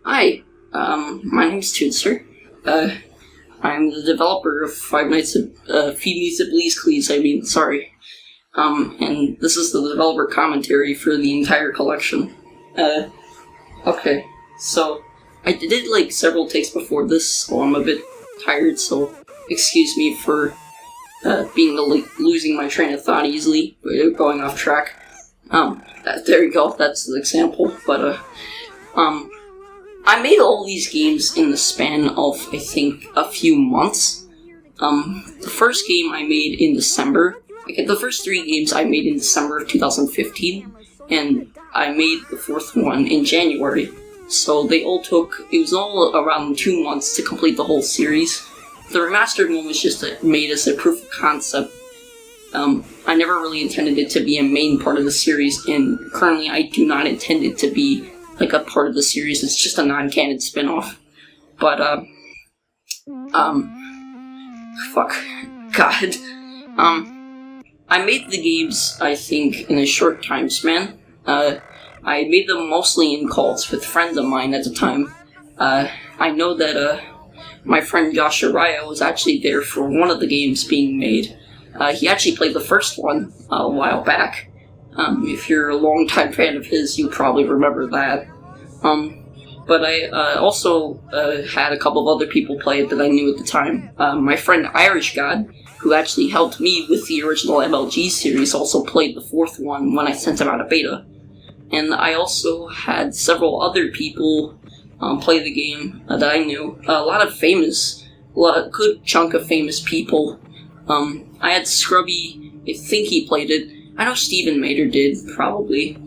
Hi, my name's Toonster. I'm the developer of Five Nights at BLEES CLEES, and this is the developer commentary for the entire collection. Okay, so I did like several takes before this, so I'm a bit tired, so excuse me for losing my train of thought easily, going off track. There you go, that's the example, but I made all these games in the span of, I think, a few months. The first game I made in December. The first three games I made in December of 2015, and I made the fourth one in January. So it was all around 2 months to complete the whole series. The remastered one was just made as a proof of concept. I never really intended it to be a main part of the series, and currently I do not intend it to be like a part of the series. It's just a non-canon spin-off. But, I made the games, I think, in a short time span. I made them mostly in calls with friends of mine at the time. I know that, my friend Josh Araya was actually there for one of the games being made. He actually played the first one a while back. If you're a long-time fan of his, you probably remember that. But I also had a couple of other people play it that I knew at the time. My friend Irish God, who actually helped me with the original MLG series, also played the fourth one when I sent him out a beta. And I also had several other people play the game that I knew. A good chunk of famous people. I had Scrubby, I think he played it. I know Steven Mater did, probably.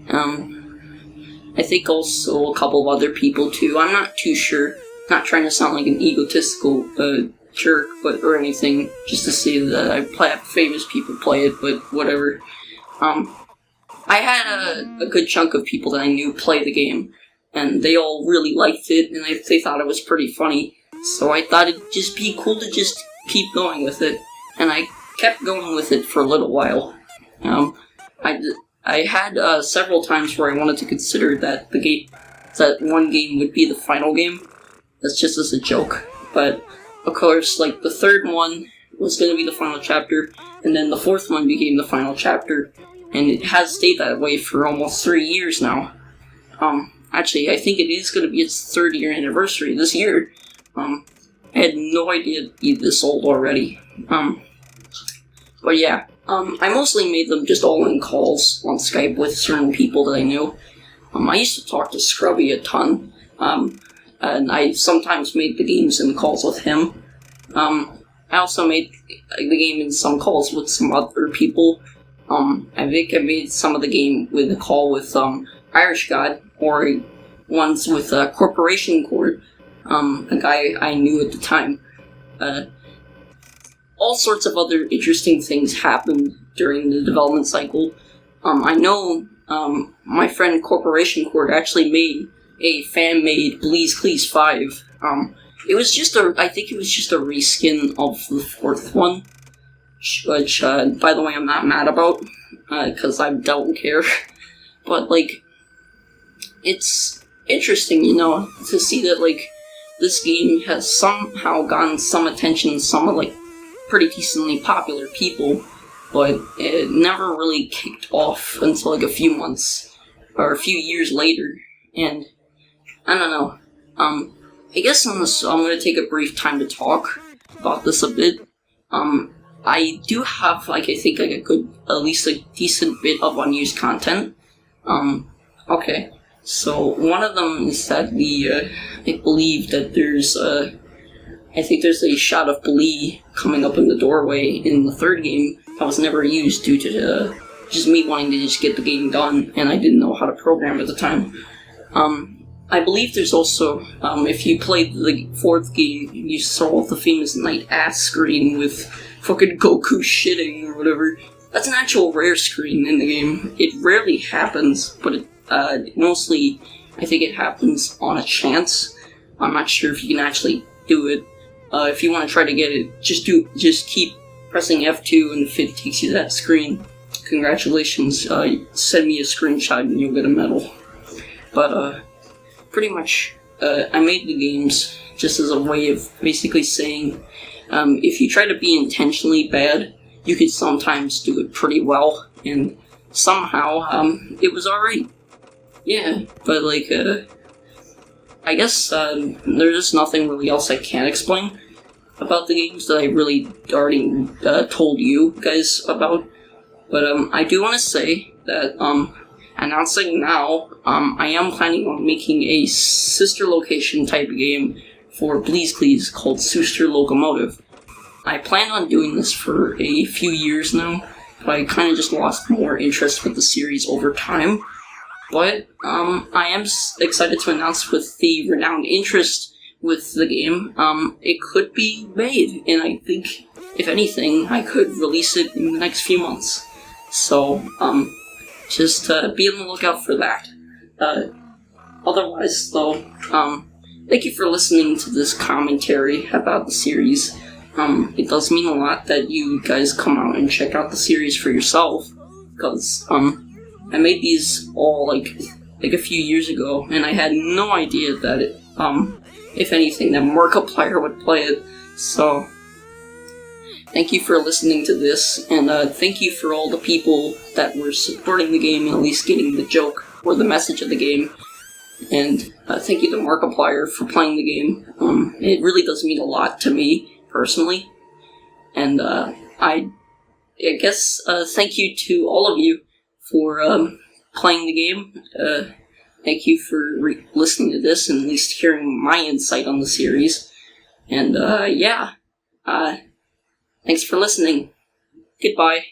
I think also a couple of other people too. I'm not too sure. Not trying to sound like an egotistical jerk, or anything, just to say that I have famous people play it, but whatever. I had a good chunk of people that I knew play the game, and they all really liked it, and they thought it was pretty funny. So I thought it'd just be cool to just keep going with it, and I kept going with it for a little while. I had several times where I wanted to consider that that one game would be the final game. That's just as a joke. But, of course, like, the third one was going to be the final chapter, and then the fourth one became the final chapter, and it has stayed that way for almost 3 years now. Actually, I think it is going to be its 3rd-year anniversary this year. I had no idea it'd be this old already. But yeah. I mostly made them just all in calls on Skype with certain people that I knew. I used to talk to Scrubby a ton, and I sometimes made the games in calls with him. I also made the game in some calls with some other people. I think I made some of the game with a call with Irish God, or ones with Corporation Court, a guy I knew at the time. All sorts of other interesting things happened during the development cycle. I know my friend Corporation Court actually made a fan-made BLEES CLEES 5. I think it was just a reskin of the fourth one, which, by the way, I'm not mad about, because I don't care. But, like, it's interesting, to see that, like, this game has somehow gotten some attention, some of, like, pretty decently popular people, but it never really kicked off until like a few months or a few years later. And I don't know. I guess I'm going to take a brief time to talk about this a bit. I do have a good, at least a decent bit of unused content. Okay. So one of them is that I believe that there's a shot of Blee coming up in the doorway in the third game that was never used due to just me wanting to just get the game done, and I didn't know how to program at the time. I believe there's also, if you played the fourth game, you saw the famous Night Ass screen with fucking Goku shitting or whatever. That's an actual rare screen in the game. It rarely happens, but mostly, I think it happens on a chance. I'm not sure if you can actually do it. If you want to try to get it, just keep pressing F2, and if it takes you to that screen, congratulations, send me a screenshot and you'll get a medal. But, pretty much, I made the games just as a way of basically saying, if you try to be intentionally bad, you could sometimes do it pretty well, and somehow, it was alright. Yeah, but like, I guess, there's just nothing really else I can explain about the games that I really already, told you guys about. But, I do want to say that, announcing now, I am planning on making a sister location type game for BLEES CLEES called Sister Locomotive. I plan on doing this for a few years now, but I kind of just lost more interest with the series over time. But, I am excited to announce with the renowned interest with the game, it could be made, and I think, if anything, I could release it in the next few months. So, just be on the lookout for that. Otherwise, though, thank you for listening to this commentary about the series. It does mean a lot that you guys come out and check out the series for yourself, because, I made these all, like a few years ago, and I had no idea that it, if anything, that Markiplier would play it, so thank you for listening to this, and thank you for all the people that were supporting the game and at least getting the joke or the message of the game. And thank you to Markiplier for playing the game. It really does mean a lot to me, personally. And I guess thank you to all of you for playing the game. Thank you for listening to this and at least hearing my insight on the series. And yeah. Thanks for listening. Goodbye.